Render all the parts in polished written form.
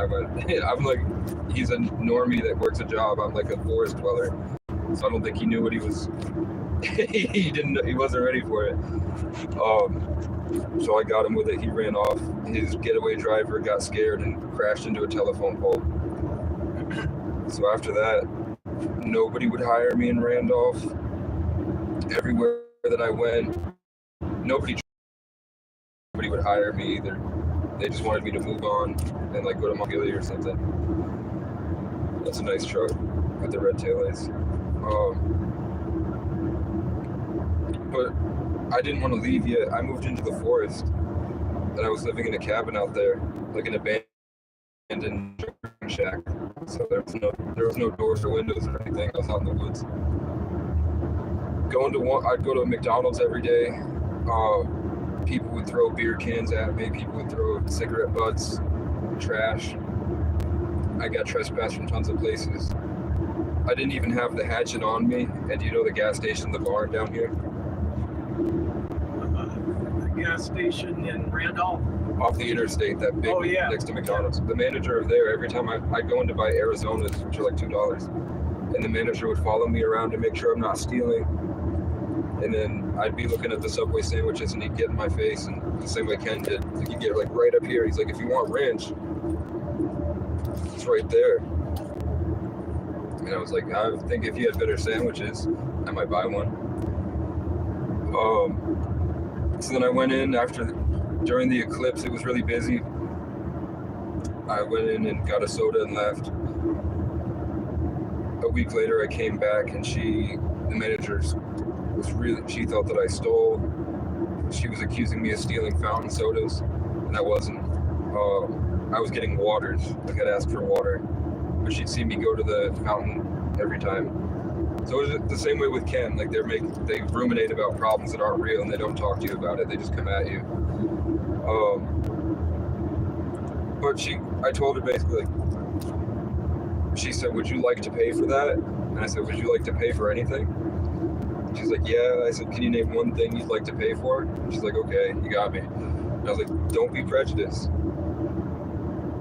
I went, I'm like, he's a normie that works a job. I'm like a forest dweller. So I don't think he knew what he was, he wasn't ready for it. So I got him with it. He ran off. His getaway driver got scared and crashed into a telephone pole. So after that, nobody would hire me in Randolph. Everywhere that I went, nobody would hire me either. They just wanted me to move on and like go to Montpelier or something. That's a nice truck with the red taillights. But I didn't want to leave yet. I moved into the forest and I was living in a cabin out there, like an abandoned shack. So there was no doors or windows or anything. I was out in the woods. I'd go to McDonald's every day. People would throw beer cans at me. People would throw cigarette butts, trash. I got trespassed from tons of places. I didn't even have the hatchet on me. And do you know the gas station, the barn down here? The gas station in Randolph? Off the interstate, that big next to McDonald's. The manager of there, every time I'd go in to buy Arizonas, which are like $2, and the manager would follow me around to make sure I'm not stealing. And then I'd be looking at the Subway sandwiches and he'd get in my face, and the same way Ken did. Like he'd get like right up here. He's like, if you want ranch, it's right there. And I was like, I think if you had better sandwiches, I might buy one. So then I went in during the eclipse. It was really busy. I went in and got a soda and left. A week later, I came back and the manager she thought that I stole. She was accusing me of stealing fountain sodas, and I wasn't. I was getting waters. Like I'd ask for water, but she'd see me go to the fountain every time. So it was the same way with Ken. Like they ruminate about problems that aren't real, and they don't talk to you about it. They just come at you. But I told her basically, she said, would you like to pay for that? And I said, would you like to pay for anything? She's like, yeah. I said, can you name one thing you'd like to pay for? And she's like, okay, you got me. And I was like, don't be prejudiced.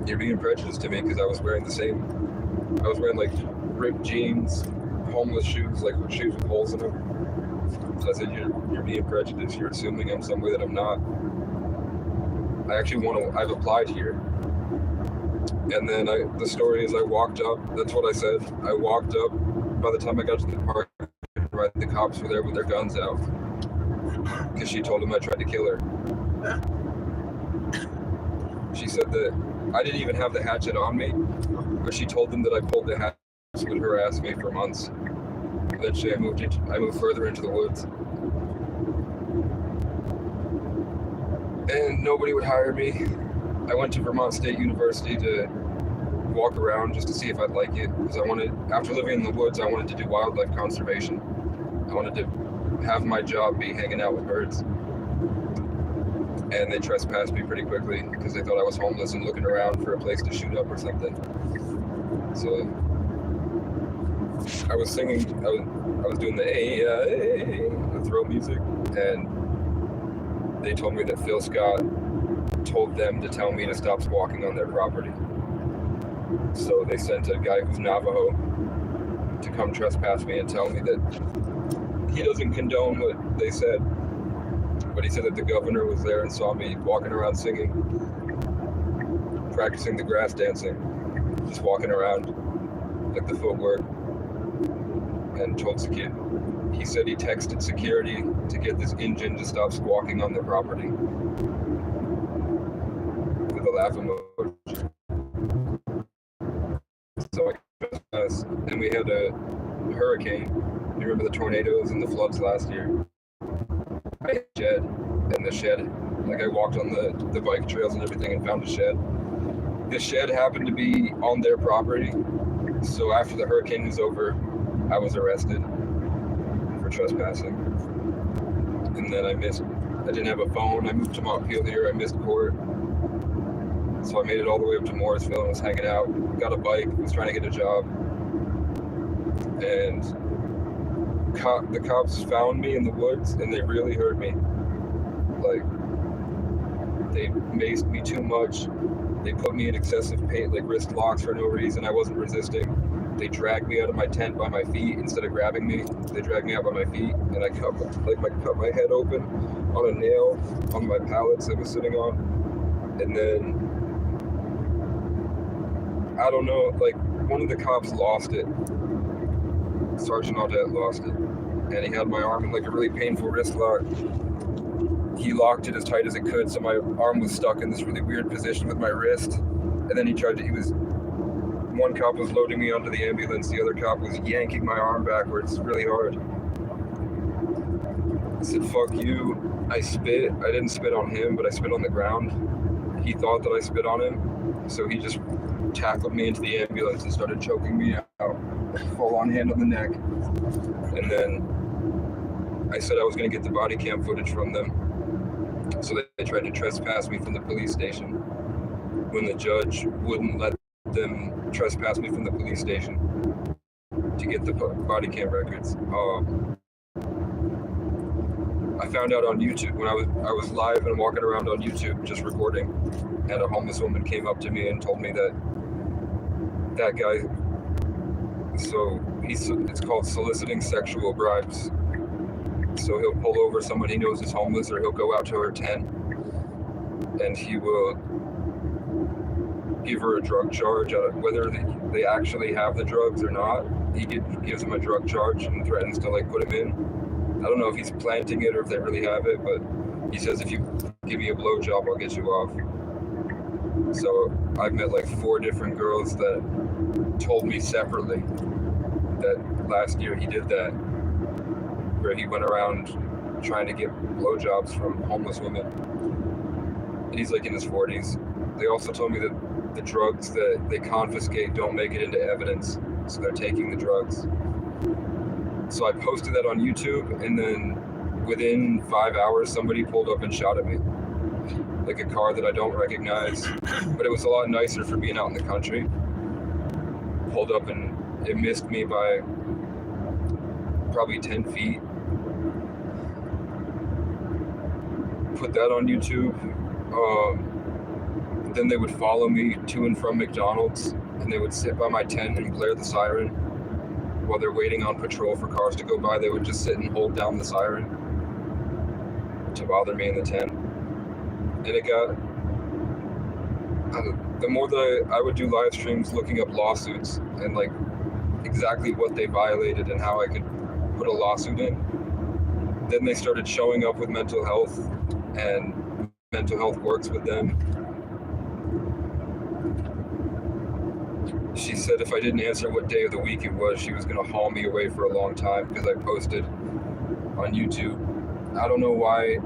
You're being prejudiced to me because I was wearing like ripped jeans, homeless shoes, like shoes with holes in them. So I said, you're being prejudiced. You're assuming I'm some way that I'm not. I've applied here. And then the story is I walked up. That's what I said. I walked up. By the time I got to the park, the cops were there with their guns out because she told them I tried to kill her. She said that I didn't even have the hatchet on me, but she told them that I pulled the hatchet and would harass me for months. Eventually, I moved further into the woods, and nobody would hire me. I went to Vermont State University to walk around just to see if I'd like it, because after living in the woods, I wanted to do wildlife conservation. I wanted to have my job be hanging out with birds. And they trespassed me pretty quickly because they thought I was homeless and looking around for a place to shoot up or something. So I was singing, I was doing the throw music, and they told me that Phil Scott told them to tell me to stop squawking on their property. So they sent a guy who's Navajo to come trespass me and tell me that he doesn't condone what they said, but he said that the governor was there and saw me walking around singing, practicing the grass dancing, just walking around like the footwork, and told security. He said he texted security to get this Injun to stop squawking on their property with a laugh emoji. So and we had a hurricane. You remember the tornadoes and the floods last year? I had a shed, and the shed, like I walked on the bike trails and everything and found a shed. The shed happened to be on their property. So after the hurricane was over, I was arrested for trespassing. And then I didn't have a phone. I moved to Montpelier. I missed court. So I made it all the way up to Morrisville and was hanging out. Got a bike, was trying to get a job. And the cops found me in the woods, and they really hurt me. Like, they maced me too much. They put me in excessive pain, like wrist locks for no reason. I wasn't resisting. They dragged me out of my tent by my feet instead of grabbing me. They dragged me out by my feet, and I cut my head open on a nail on my pallets I was sitting on. And then I don't know, like one of the cops lost it. Sergeant Audette lost it, and he had my arm in like a really painful wrist lock. He locked it as tight as it could, so my arm was stuck in this really weird position with my wrist. And then one cop was loading me onto the ambulance, the other cop was yanking my arm backwards really hard. I said, fuck you. I spit. I didn't spit on him, but I spit on the ground. He thought that I spit on him, so he just tackled me into the ambulance and started choking me out, full on hand on the neck. And then I said I was going to get the body cam footage from them. So they tried to trespass me from the police station when the judge wouldn't let them trespass me from the police station to get the body cam records. I found out on YouTube when I was live and walking around on YouTube just recording, and a homeless woman came up to me and told me that guy, so it's called soliciting sexual bribes. So he'll pull over someone he knows is homeless, or he'll go out to her tent and he will give her a drug charge, whether they actually have the drugs or not. He gives him a drug charge and threatens to like put him in. I don't know if he's planting it or if they really have it, but he says if you give me a blowjob, I'll get you off. So I've met like 4 different girls that told me separately that last year he did that, where he went around trying to get blowjobs from homeless women. And he's like in his 40s. They also told me that the drugs that they confiscate don't make it into evidence, so they're taking the drugs. So I posted that on YouTube, and then within 5 hours, somebody pulled up and shot at me. Like a car that I don't recognize, but it was a lot nicer for being out in the country. Pulled up and it missed me by probably 10 feet. Put that on YouTube. Then they would follow me to and from McDonald's, and they would sit by my tent and blare the siren. While they're waiting on patrol for cars to go by, they would just sit and hold down the siren to bother me in the tent. And it got, the more that I would do live streams looking up lawsuits and like exactly what they violated and how I could put a lawsuit in, then they started showing up with mental health, and mental health works with them. She said if I didn't answer what day of the week it was, she was going to haul me away for a long time because I posted on YouTube. I don't know why.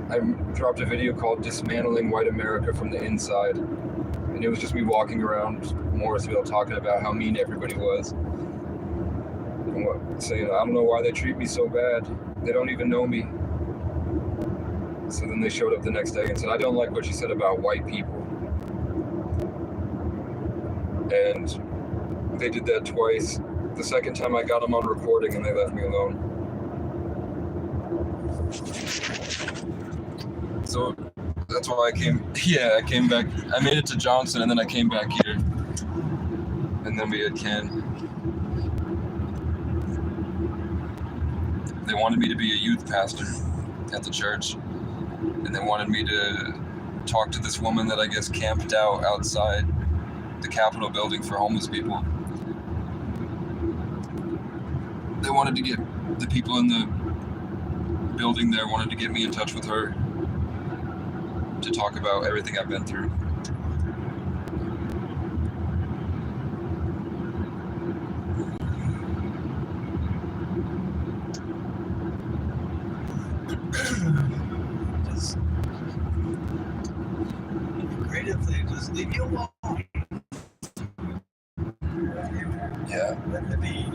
I dropped a video called Dismantling White America from the Inside. And it was just me walking around Morrisville talking about how mean everybody was. And saying, I don't know why they treat me so bad. They don't even know me. So then they showed up the next day and said, I don't like what you said about white people. And they did that twice. The second time I got them on recording and they left me alone. So that's why I came back. I made it to Johnson and then I came back here. And then we had Ken. They wanted me to be a youth pastor at the church. And they wanted me to talk to this woman that I guess camped out outside the Capitol building for homeless people. They wanted to get the people in the building there, wanted to get me in touch with her to talk about everything I've been through. Great if they just leave you alone. Yeah. Let it be.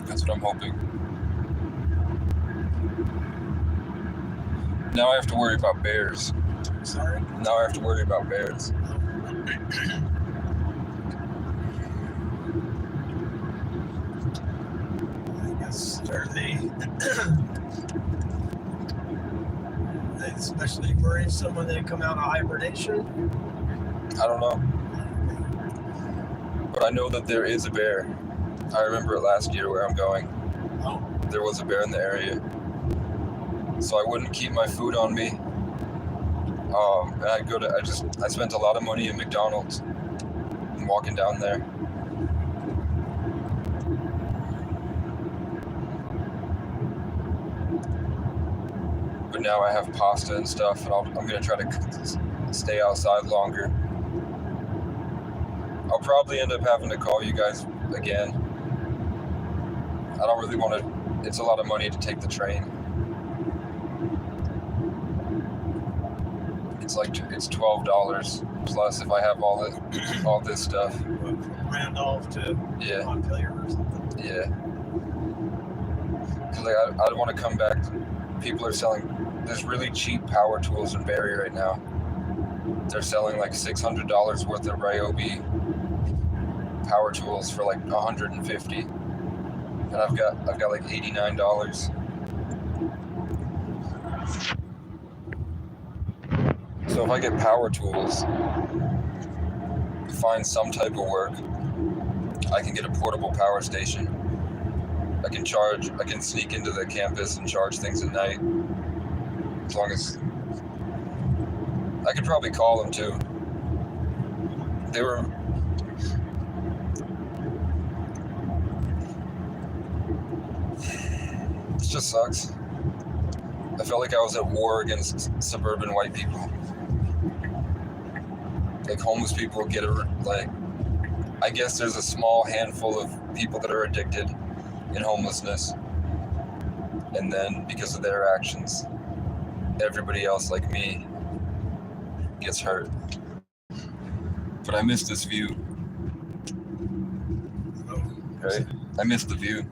That's what I'm hoping. Now I have to worry about bears. Sorry? Now I have to worry about bears. Are they especially worrisome when they come out of hibernation? I don't know. But I know that there is a bear. I remember it last year where I'm going. Oh, There was a bear in the area. So I wouldn't keep my food on me. And I spent a lot of money at McDonald's and walking down there. But now I have pasta and stuff, and I'm gonna try to stay outside longer. I'll probably end up having to call you guys again. I don't really want to. It's a lot of money to take the train. It's $12 plus if I have all this stuff. from Randolph to Yeah, Montpelier or something. yeah. 'Cause I want to come back. People are selling. There's really cheap power tools in Barrie right now. They're selling like $600 worth of Ryobi power tools for like $150, and I've got like $89. So if I get power tools, find some type of work, I can get a portable power station. I can sneak into the campus and charge things at night. As long as I could probably call them too. It just sucks. I felt like I was at war against suburban white people. Like homeless people I guess there's a small handful of people that are addicted in homelessness. And then because of their actions, everybody else like me gets hurt. But I miss this view, right? I miss the view.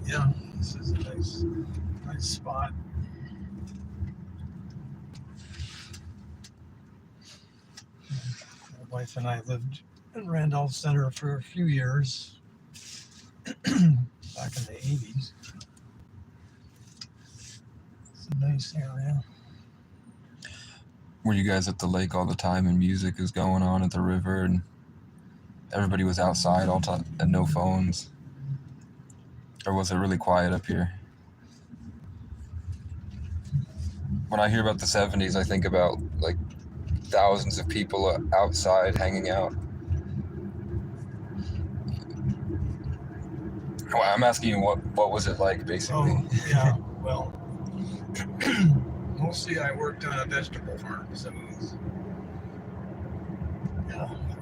Yeah, this is a nice spot. My wife and I lived in Randolph Center for a few years back in the 80s. It's a nice area. Were you guys at the lake all the time and music is going on at the river and everybody was outside all time and no phones? Or was it really quiet up here? When I hear about the 70s, I think about like thousands of people outside hanging out. Well, I'm asking you what was it like basically? Oh, yeah, well, mostly I worked on a vegetable farm, so it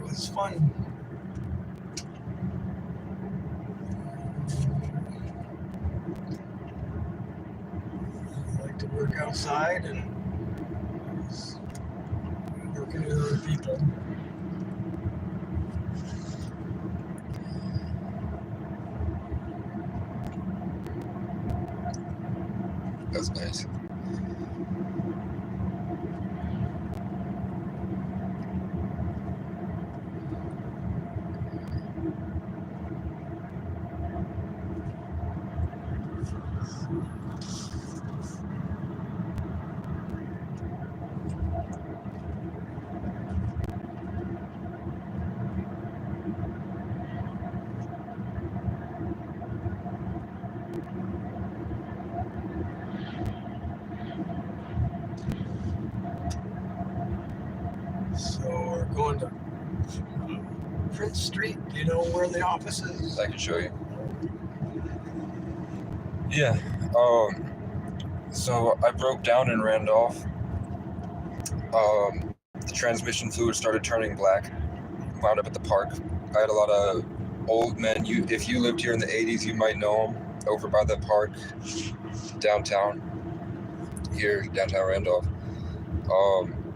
was fun. I like to work outside and working with other people. That's nice. So we're going to Prince Street. Do you know where the office is? I can show you. Yeah. So I broke down in Randolph. The transmission fluid started turning black. Wound up at the park. I had a lot of old men. If you lived here in the 80s, you might know them. Over by the park, downtown Randolph.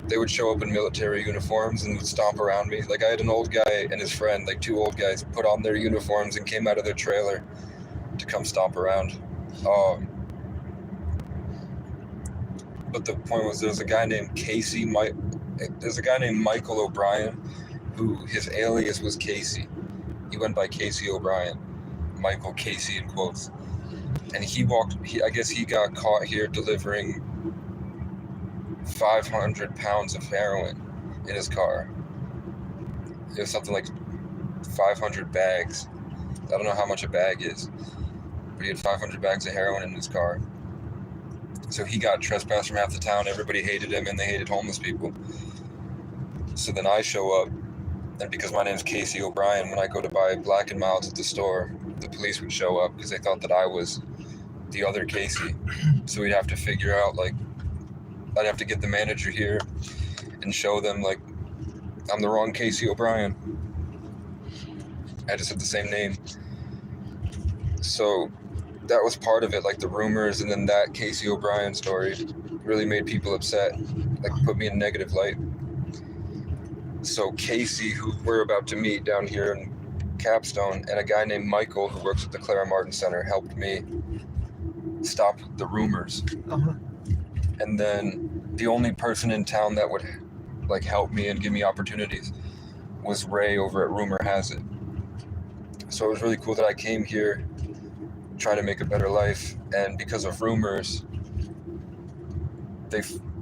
They would show up in military uniforms and would stomp around me. Like I had an old guy and his friend, like two old guys, put on their uniforms and came out of their trailer to come stomp around. But the point was, there's a guy named Michael O'Brien, who his alias was Casey. He went by Casey O'Brien. Michael Casey in quotes. and I guess he got caught here delivering 500 pounds of heroin in his car. It was something like 500 bags. I don't know how much a bag is, but he had 500 bags of heroin in his car. So he got trespassed from half the town. Everybody hated him, and they hated homeless people. So then I show up, and because my name's Casey O'Brien, when I go to buy Black and Milds at the store, the police would show up because they thought that I was the other Casey. So we'd have to figure out, like, I'd have to get the manager here and show them, like, I'm the wrong Casey O'Brien. I just had the same name. So that was part of it, like the rumors, and then that Casey O'Brien story really made people upset, like put me in a negative light. So Casey, who we're about to meet down here in Capstone, and a guy named Michael who works at the Clara Martin Center helped me stop the rumors. Uh-huh. And then the only person in town that would like help me and give me opportunities was Ray over at Rumor Has It. So it was really cool that I came here, try to make a better life, and because of rumors, they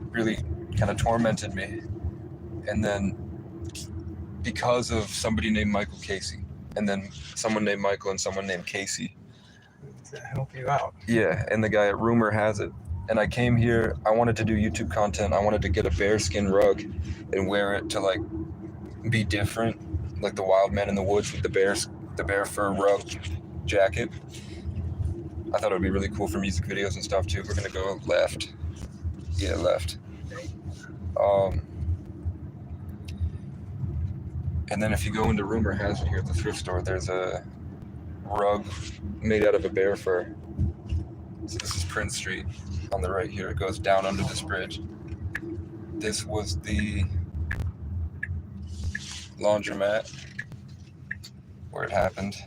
really kind of tormented me. And then because of somebody named Michael Casey, and then someone named Michael and someone named Casey. To help you out. Yeah, and the guy at Rumor Has It. And I came here, I wanted to do YouTube content. I wanted to get a bearskin rug and wear it to like be different, like the wild man in the woods with the bear fur rug jacket. I thought it would be really cool for music videos and stuff too. We're gonna go left. Yeah, left. And then if you go into Rumor Has It here at the thrift store, there's a rug made out of a bear fur. So this is Prince Street on the right here. It goes down under this bridge. This was the laundromat where it happened.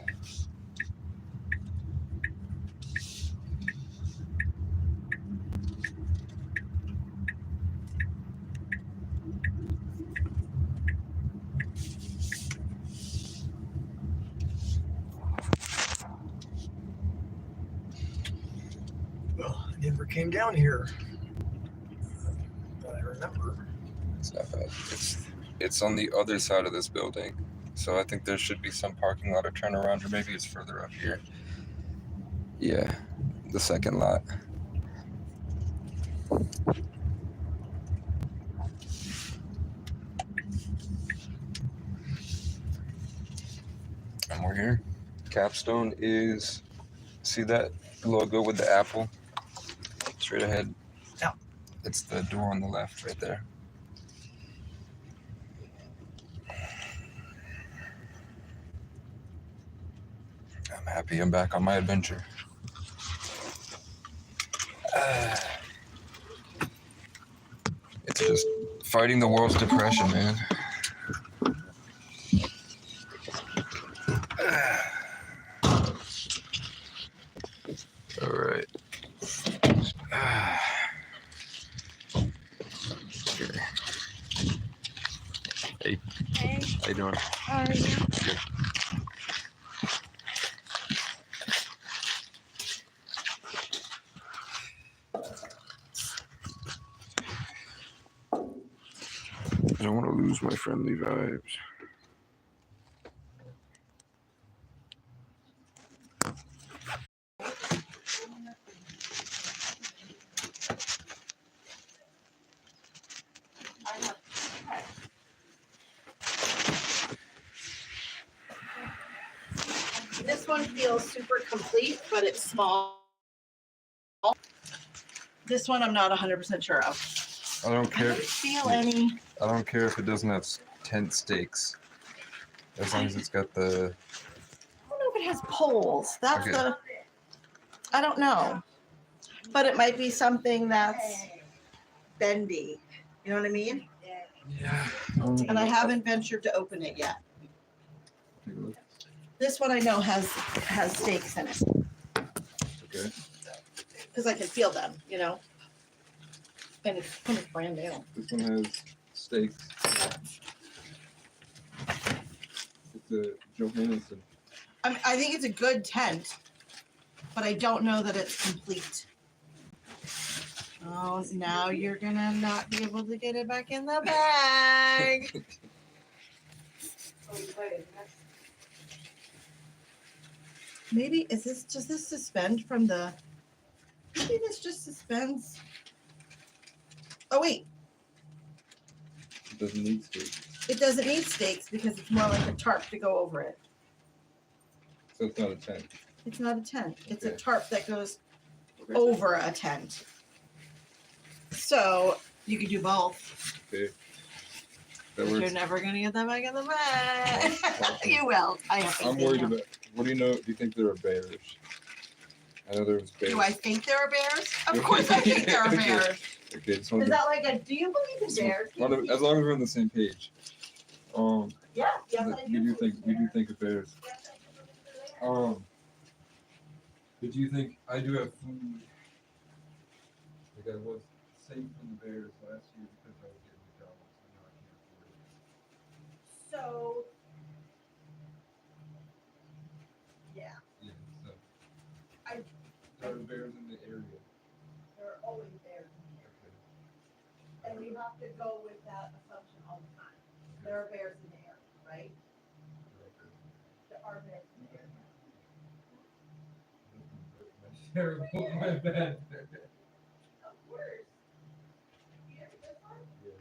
Well, I never came down here. But I remember. It's not bad. It's on the other side of this building. So I think there should be some parking lot or turnaround, or maybe it's further up here. Yeah, the second lot. And we're here. Capstone is, see that logo with the apple? Straight ahead. Yeah. It's the door on the left right there. I'm happy I'm back on my adventure. It's just fighting the world's depression, man. All right. Okay. Hey. Hey, How you doing? how are you? Good. I don't want to lose my friendly vibes. This one feels super complete, but it's small. This one I'm not 100% sure of. I don't I care. don't feel any. I don't care if it doesn't have tent stakes, as long as it's got the. I don't know if it has poles. That's Okay. the. I don't know. But it might be something that's bendy. You know what I mean? Yeah. And I haven't ventured to open it yet. This one I know has stakes in it Okay. because I can feel them, you know. And it's brand new. This one has stakes. It's a Johansson. I think it's a good tent. but I don't know that it's complete. Oh, now you're gonna not be able to get it back in the bag. Maybe does this suspend from the, maybe this just suspends. Oh wait, It doesn't need to. it doesn't need stakes because it's more like a tarp to go over it. So it's not a tent. It's not a tent. It's a Okay. tarp that goes over a tent. So you could do both. Okay. But That you're works. never gonna get that back in the bag. Awesome. You will. I have faith I'm in worried you. about. What do you know? Do you think there are bears? I know there was bears. Do I think there are bears? Of course I think there are Okay. bears. Okay, just Is wanted to. that like a, do you believe in bears? As long as we're on the same page. Yeah, yes, I We do think believe in of bears. Did you think I do have food? Like I was safe from the bears last year because I was getting McDonald's and now I can't afford it. So, yeah, Yeah, so. I- There are bears in the area. there are always bears in here. Okay. And we have to go with that assumption all the time. There are bears in the area, right? There are bears in the area. Terrible, my bad. Of course. You ever get one? Yeah.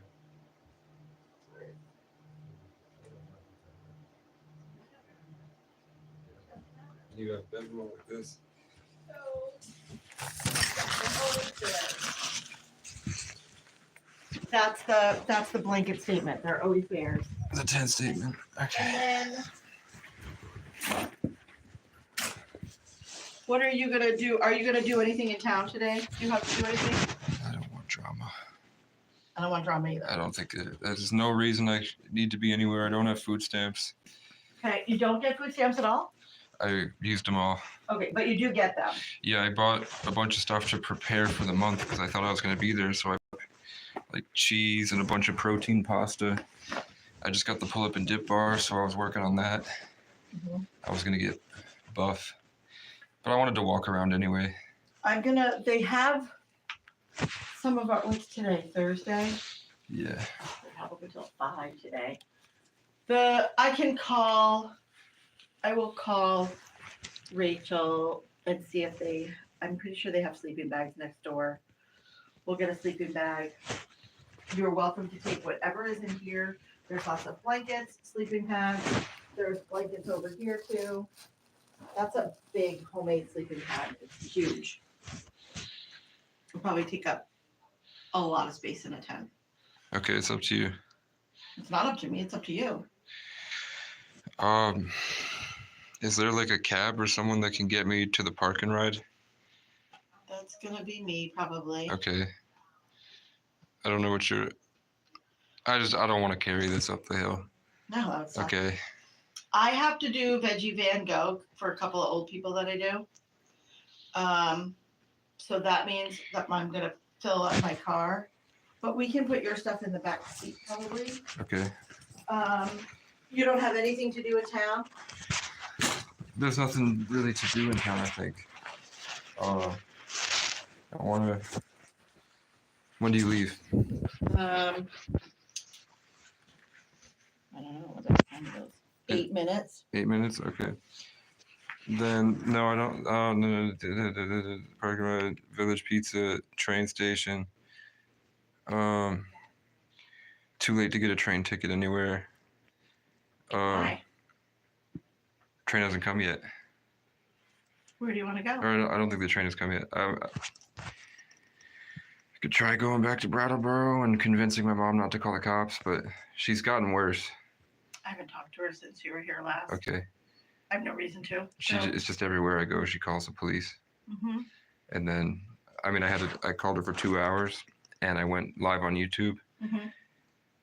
Of course. You have bedroll like this. That's the blanket statement. There are always bears. The tent statement. Okay. And then, what are you gonna do? Are you gonna do anything in town today? Do you have to do anything? I don't want drama. I don't want drama either. I don't think there's no reason I need to be anywhere. I don't have food stamps. Okay, you don't get food stamps at all? I used them all. Okay, but you do get them. Yeah, I bought a bunch of stuff to prepare for the month because I thought I was going to be there. So I bought like cheese and a bunch of protein pasta. I just got the pull-up and dip bar, so I was working on that. Mhm. I was going to get buff, but I wanted to walk around anyway. They have some of our, what's today, Thursday? Yeah. We have up until 5 today. I will call Rachel and see if I'm pretty sure they have sleeping bags next door. We'll get a sleeping bag. You're welcome to take whatever is in here. There's lots of blankets, sleeping pads. There's blankets over here too. That's a big homemade sleeping pad. It's huge. It'll probably take up a lot of space in a tent. Okay, it's up to you. It's not up to me, it's up to you. Is there like a cab or someone that can get me to the park and ride? That's gonna be me probably. Okay. I don't know what I don't want to carry this up the hill. No, that's not. Okay. I have to do Veggie Van Gogh for a couple of old people that I do. So that means that I'm gonna fill up my car, but we can put your stuff in the back seat probably. Okay. You don't have anything to do in town? There's nothing really to do in town, I think. I want to. When do you leave? I don't know what the time it is. 8 minutes. 8 minutes? Okay. Then, no, I don't. No. Parking lot, Village Pizza, train station. Too late to get a train ticket anywhere. Why? Train hasn't come yet. Where do you want to go? Or I don't think the train has come yet. I could try going back to Brattleboro and convincing my mom not to call the cops, but she's gotten worse. I haven't talked to her since you were here last. Okay. I have no reason to. It's just everywhere I go, she calls the police. Mm-hmm. And then, I called her for 2 hours and I went live on YouTube. Mm-hmm.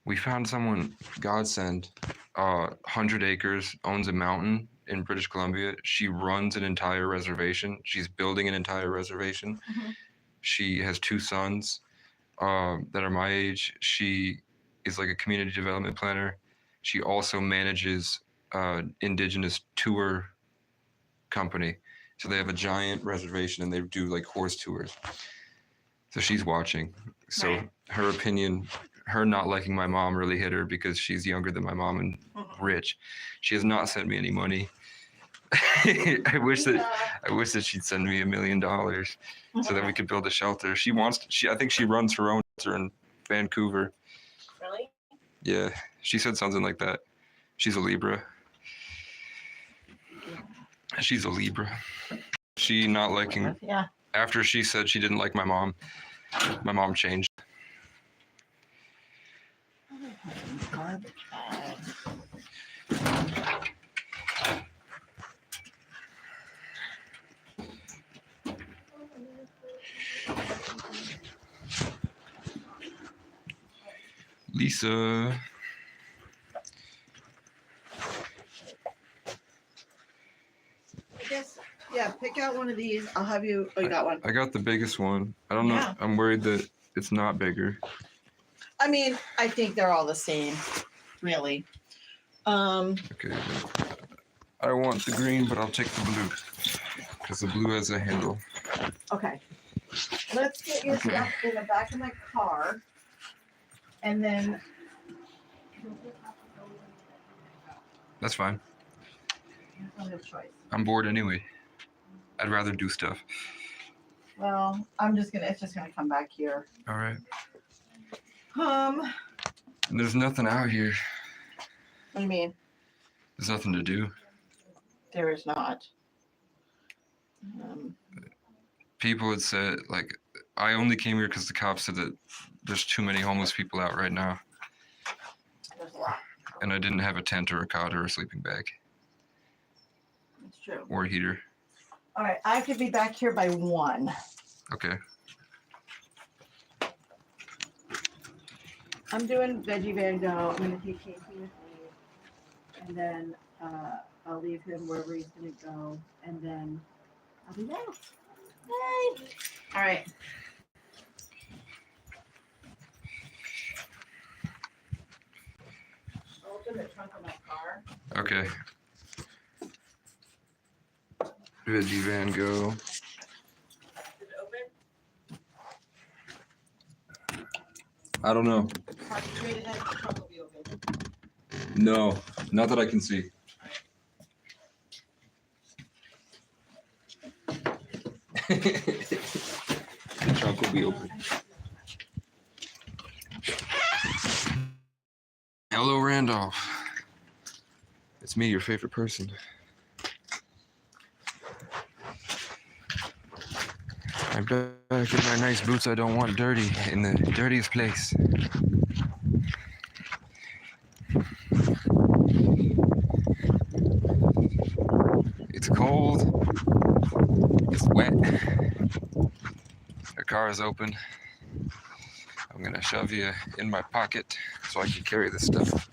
We found someone, godsend, 100 acres, owns a mountain in British Columbia. She runs an entire reservation. She's building an entire reservation. Mhm. She has 2 sons that are my age. She is like a community development planner. She also manages Indigenous tour company. So they have a giant reservation and they do like horse tours. So she's watching. So Right. her opinion, her not liking my mom really hit her because she's younger than my mom and rich. She has not sent me any money. I wish that she'd send me $1 million so that we could build a shelter. I think she runs her own shelter in Vancouver. Really? Yeah, she said something like that. She's a Libra. She's a Libra. She not liking, Yeah. after she said she didn't like my mom changed. Garbage bag. Lisa. I guess, yeah, pick out one of these. I'll have you. Oh, you got one. I got the biggest one. I don't know. Yeah. I'm worried that it's not bigger. I mean, I think they're all the same, really. Okay. I don't want the green, but I'll take the blue. Because the blue has a handle. Okay. Let's get your Okay. stuff in the back of my car, and then. That's fine. You don't have a choice. I'm bored anyway. I'd rather do stuff. Well, it's just gonna come back here. All right. What There's nothing out here. do you mean? There's nothing to do. There is not. People had said, like, I only came here because the cops said that there's too many homeless people out right now. There's a lot. And I didn't have a tent or a cot or a sleeping bag It's true. or a heater. All right, I could be back here by 1. Okay. I'm doing Veggie Van Go. I'm gonna take Casey with me, and then I'll leave him wherever he's gonna go, and then I'll be back. Yay! All right. Open the trunk of my car. Okay. Veggie Van Go. Is it open? I don't know. Park straight ahead. The trunk will be open. No, not that I can see. The trunk will be open. Hello, Randolph. It's me, your favorite person. I'm back in my nice boots I don't want dirty in the dirtiest place. It's cold. It's wet. The car is open. I'm gonna shove you in my pocket so I can carry this stuff.